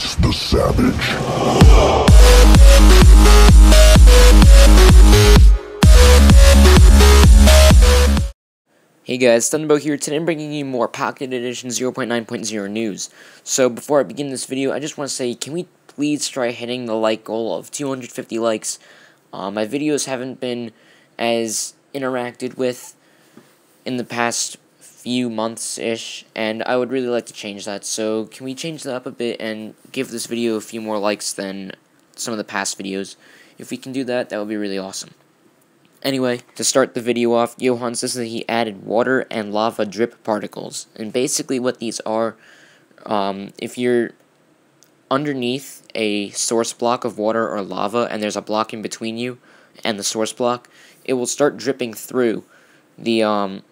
Face the savage. Hey guys, Thunderbolt here. Today I'm bringing you more Pocket Edition 0.9.0 news. So before I begin this video, I just want to say, can we please try hitting the like goal of 250 likes? My videos haven't been as interacted with in the past few months-ish, and I would really like to change that. So can we change that up a bit and give this video a few more likes than some of the past videos? If we can do that, that would be really awesome. Anyway, to start the video off, Johan says that he added water and lava drip particles. And basically what these are, if you're underneath a source block of water or lava and there's a block in between you and the source block, it will start dripping through the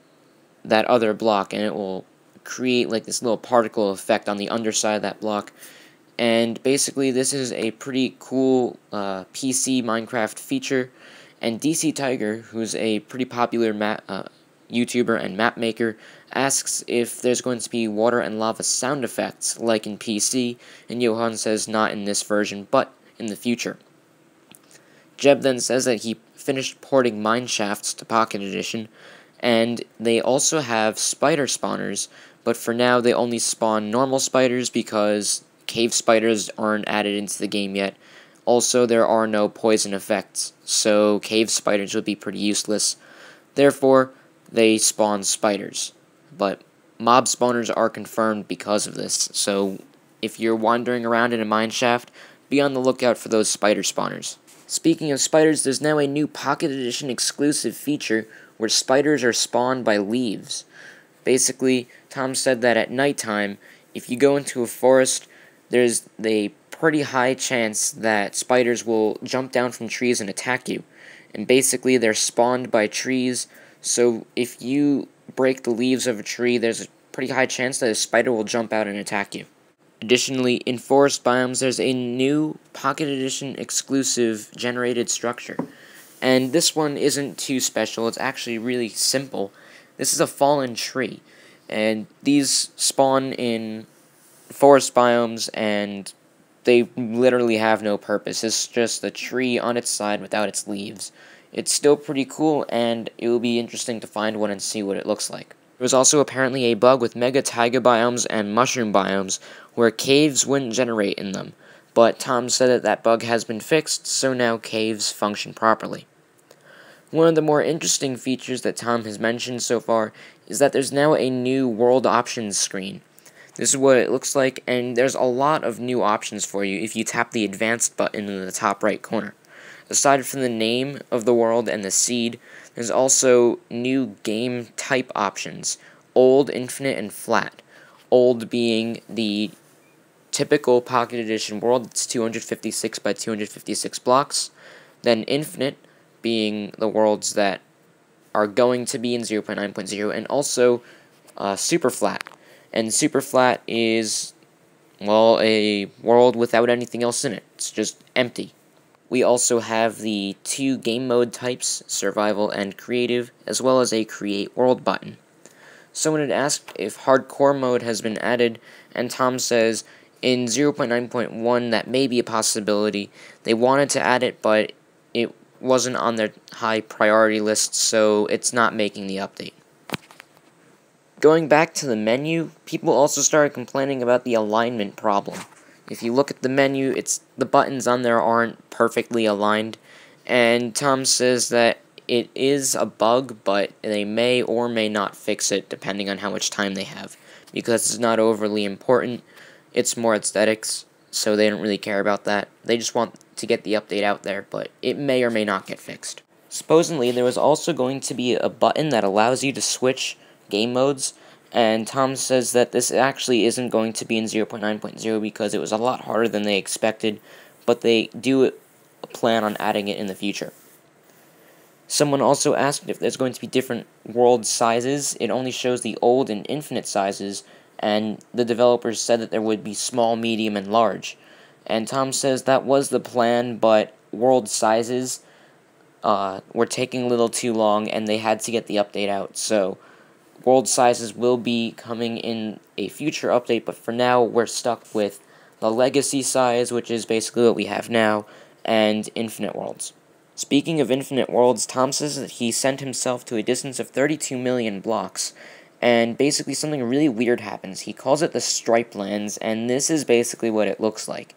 that other block, and it will create like this little particle effect on the underside of that block. And basically this is a pretty cool PC Minecraft feature. And DC Tiger, who's a pretty popular YouTuber and map maker, asks if there's going to be water and lava sound effects like in PC, and Johan says not in this version, but in the future. Jeb then says that he finished porting Mineshafts to Pocket Edition, and they also have spider spawners, but for now they only spawn normal spiders because cave spiders aren't added into the game yet. Also, there are no poison effects, so cave spiders would be pretty useless. Therefore, they spawn spiders. But mob spawners are confirmed because of this, so if you're wandering around in a mineshaft, be on the lookout for those spider spawners. Speaking of spiders, there's now a new Pocket Edition exclusive feature where spiders are spawned by leaves. Basically, Tom said that at nighttime, if you go into a forest, there's a pretty high chance that spiders will jump down from trees and attack you. And basically they're spawned by trees, so if you break the leaves of a tree, there's a pretty high chance that a spider will jump out and attack you. Additionally, in forest biomes, there's a new Pocket Edition exclusive generated structure. And this one isn't too special, it's actually really simple. This is a fallen tree, and these spawn in forest biomes, and they literally have no purpose. It's just a tree on its side without its leaves. It's still pretty cool, and it will be interesting to find one and see what it looks like. There was also apparently a bug with mega taiga biomes and mushroom biomes where caves wouldn't generate in them, but Tom said that that bug has been fixed, so now caves function properly. One of the more interesting features that Tom has mentioned so far is that there's now a new world options screen. This is what it looks like, and there's a lot of new options for you if you tap the advanced button in the top right corner. Aside from the name of the world and the seed, there's also new game type options: old, infinite, and flat. Old being the typical Pocket Edition world, it's 256 by 256 blocks. Then infinite being the worlds that are going to be in 0.9.0, and also super flat. And super flat is, well, a world without anything else in it. It's just empty. We also have the two game mode types, survival and creative, as well as a create world button. Someone had asked if hardcore mode has been added, and Tom says in 0.9.1 that may be a possibility. They wanted to add it, but it wasn't on their high priority list, so it's not making the update. Going back to the menu, people also started complaining about the alignment problem. If you look at the menu, the buttons on there aren't perfectly aligned, and Tom says that it is a bug, but they may or may not fix it depending on how much time they have, because it's not overly important. It's more aesthetics, so they don't really care about that. They just want to get the update out there, but it may or may not get fixed. Supposedly, there was also going to be a button that allows you to switch game modes, and Tom says that this actually isn't going to be in 0.9.0 because it was a lot harder than they expected, but they do plan on adding it in the future. Someone also asked if there's going to be different world sizes. It only shows the old and infinite sizes, and the developers said that there would be small, medium, and large. And Tom says that was the plan, but world sizes were taking a little too long, and they had to get the update out, so world sizes will be coming in a future update, but for now we're stuck with the legacy size, which is basically what we have now, and infinite worlds. Speaking of infinite worlds, Tom says that he sent himself to a distance of 32 million blocks, and basically something really weird happens. He calls it the stripe lands, and this is basically what it looks like.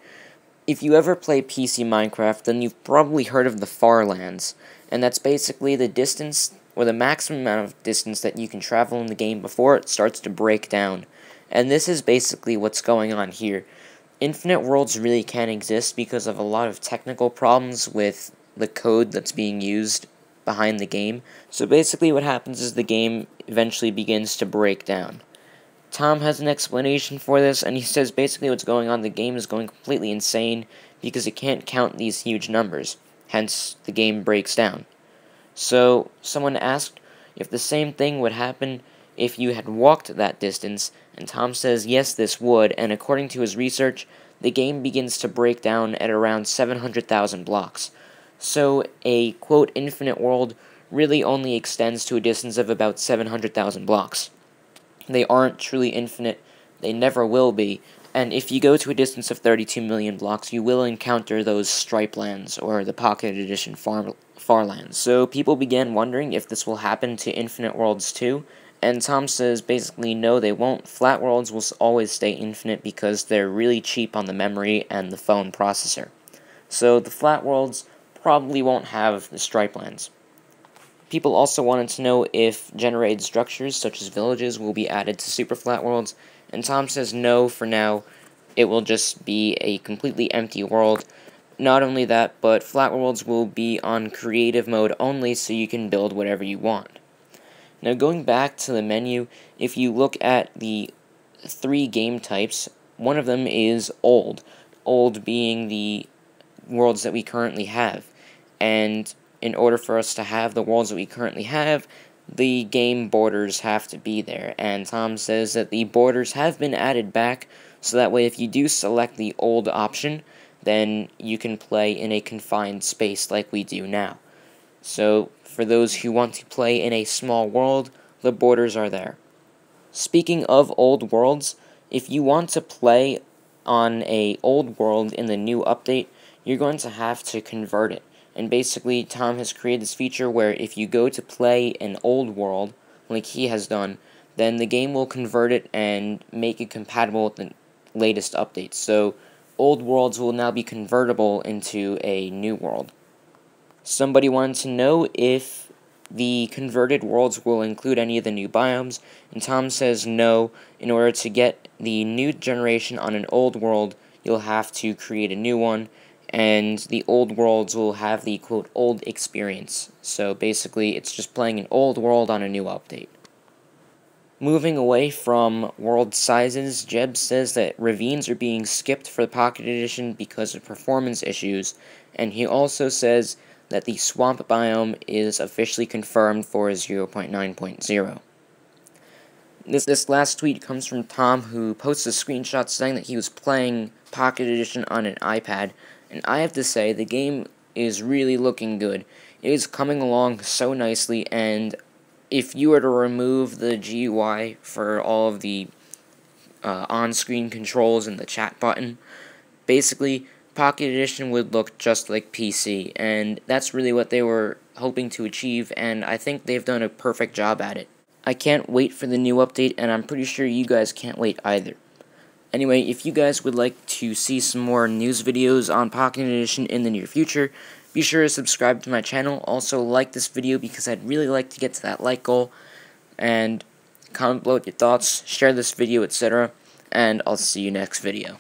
If you ever play PC Minecraft, then you've probably heard of the far lands, and that's basically the distance, or the maximum amount of distance that you can travel in the game before it starts to break down. And this is basically what's going on here. Infinite worlds really can't exist because of a lot of technical problems with the code that's being used behind the game. So basically what happens is the game eventually begins to break down. Tom has an explanation for this, and he says basically what's going on, the game is going completely insane because it can't count these huge numbers, hence the game breaks down. So someone asked if the same thing would happen if you had walked that distance, and Tom says yes, this would, and according to his research, the game begins to break down at around 700,000 blocks. So a, quote, infinite world really only extends to a distance of about 700,000 blocks. They aren't truly infinite, they never will be, and if you go to a distance of 32 million blocks, you will encounter those stripe lands, or the Pocket Edition Farlands. So people began wondering if this will happen to infinite worlds too, and Tom says basically no, they won't. Flat worlds will always stay infinite because they're really cheap on the memory and the phone processor. So the flat worlds probably won't have the stripe lands. People also wanted to know if generated structures, such as villages, will be added to super flat worlds, and Tom says no, for now, it will just be a completely empty world. Not only that, but flat worlds will be on creative mode only, so you can build whatever you want. Now going back to the menu, if you look at the 3 game types, one of them is old being the worlds that we currently have, and in order for us to have the worlds that we currently have, the game borders have to be there, and Tom says that the borders have been added back, so that way if you do select the old option, then you can play in a confined space like we do now. So, for those who want to play in a small world, the borders are there. Speaking of old worlds, if you want to play on a old world in the new update, you're going to have to convert it. And basically, Tom has created this feature where if you go to play an old world, like he has done, then the game will convert it and make it compatible with the latest updates. So, old worlds will now be convertible into a new world. Somebody wanted to know if the converted worlds will include any of the new biomes, and Tom says no. In order to get the new generation on an old world, you'll have to create a new one, and the old worlds will have the, quote, old experience. So basically, it's just playing an old world on a new update. Moving away from world sizes, Jeb says that ravines are being skipped for the Pocket Edition because of performance issues, and he also says that the swamp biome is officially confirmed for 0.9.0. This last tweet comes from Tom, who posts a screenshot saying that he was playing Pocket Edition on an iPad, and I have to say, the game is really looking good. It is coming along so nicely, and if you were to remove the GUI for all of the on-screen controls and the chat button, basically, Pocket Edition would look just like PC, and that's really what they were hoping to achieve, and I think they've done a perfect job at it. I can't wait for the new update, and I'm pretty sure you guys can't wait either. Anyway, if you guys would like to see some more news videos on Pocket Edition in the near future, be sure to subscribe to my channel. Also, like this video because I'd really like to get to that like goal. And comment below with your thoughts, share this video, etc. And I'll see you next video.